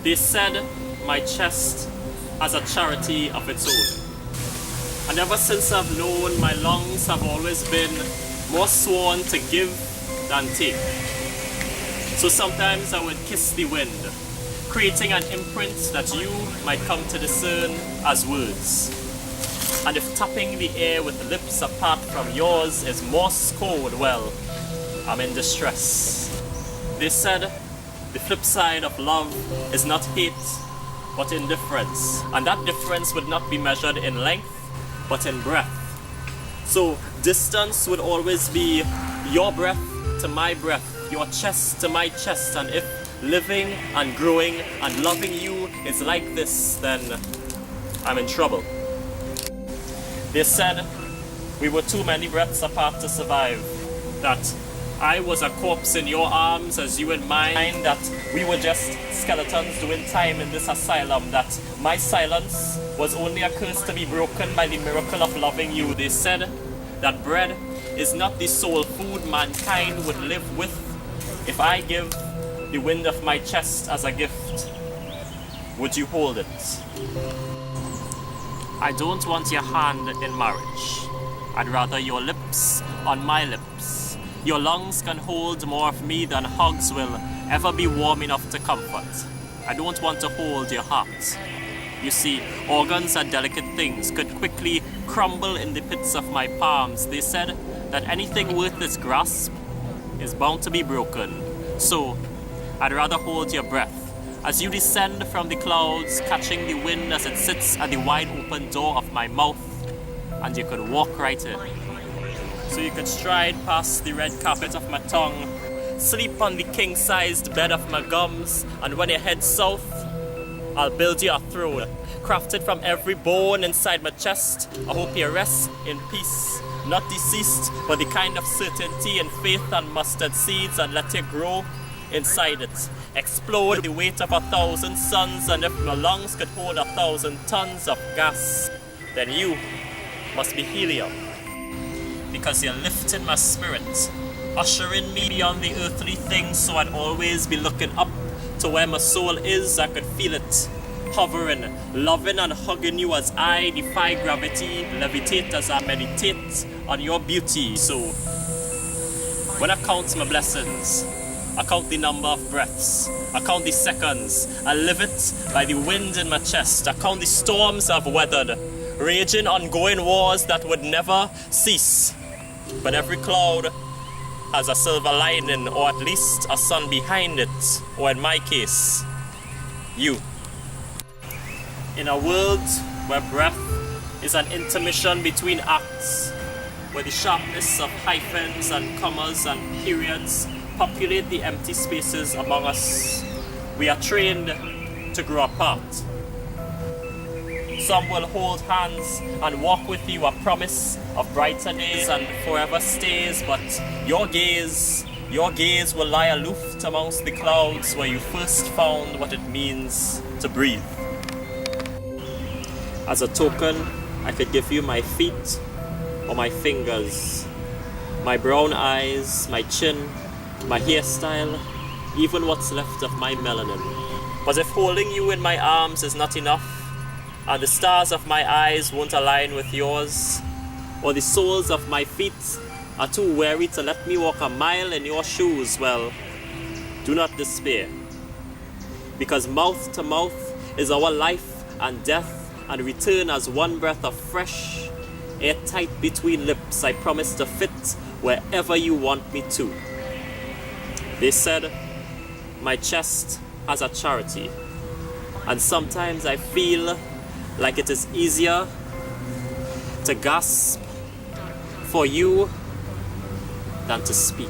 They said my chest has a charity of its own. And ever since I've known, my lungs have always been more sworn to give than take. So sometimes I would kiss the wind, creating an imprint that you might come to discern as words. And if tapping the air with lips apart from yours is Morse code, well, I'm in distress. They said the flip side of love is not hate, but indifference. And that difference would not be measured in length, but in breath. So distance would always be your breath to my breath, your chest to my chest. And if living and growing and loving you is like this, then I'm in trouble. They said we were too many breaths apart to survive, that I was a corpse in your arms as you in mine, that we were just skeletons doing time in this asylum, that my silence was only a curse to be broken by the miracle of loving you. They said that bread is not the sole food mankind would live with. If I give the wind of my chest as a gift, would you hold it? I don't want your hand in marriage. I'd rather your lips on my lips. Your lungs can hold more of me than hugs will ever be warm enough to comfort. I don't want to hold your heart. You see, organs are delicate things, could quickly crumble in the pits of my palms. They said that anything worth its grasp is bound to be broken. So, I'd rather hold your breath as you descend from the clouds, catching the wind as it sits at the wide open door of my mouth, and you could walk right in. So you could stride past the red carpet of my tongue, sleep on the king-sized bed of my gums, and when you head south, I'll build you a throne, crafted from every bone inside my chest. I hope you rest in peace, not deceased, but the kind of certainty and faith and mustard seeds, and let you grow inside it. Explode the weight of 1,000 suns, and if my lungs could hold 1,000 tons of gas, then you must be helium. Because you're lifting my spirit, ushering me beyond the earthly things, so I'd always be looking up to where my soul is. I could feel it hovering, loving and hugging you as I defy gravity, levitate as I meditate on your beauty. So when I count my blessings, I count the number of breaths, I count the seconds, I live it by the wind in my chest. I count the storms I've weathered, raging ongoing wars that would never cease. But every cloud has a silver lining, or at least a sun behind it, or in my case, you. In a world where breath is an intermission between acts, where the sharpness of hyphens and commas and periods populate the empty spaces among us, we are trained to grow apart. Some will hold hands and walk with you, a promise of brighter days and forever stays, but your gaze will lie aloof amongst the clouds where you first found what it means to breathe. As a token, I could give you my feet or my fingers, my brown eyes, my chin, my hairstyle, even what's left of my melanin. But if holding you in my arms is not enough, and the stars of my eyes won't align with yours, or the soles of my feet are too weary to let me walk a mile in your shoes, well, do not despair. Because mouth to mouth is our life and death, and return as one breath of fresh, airtight between lips. I promise to fit wherever you want me to. They said my chest has a charity, and sometimes I feel like it is easier to gasp for you than to speak.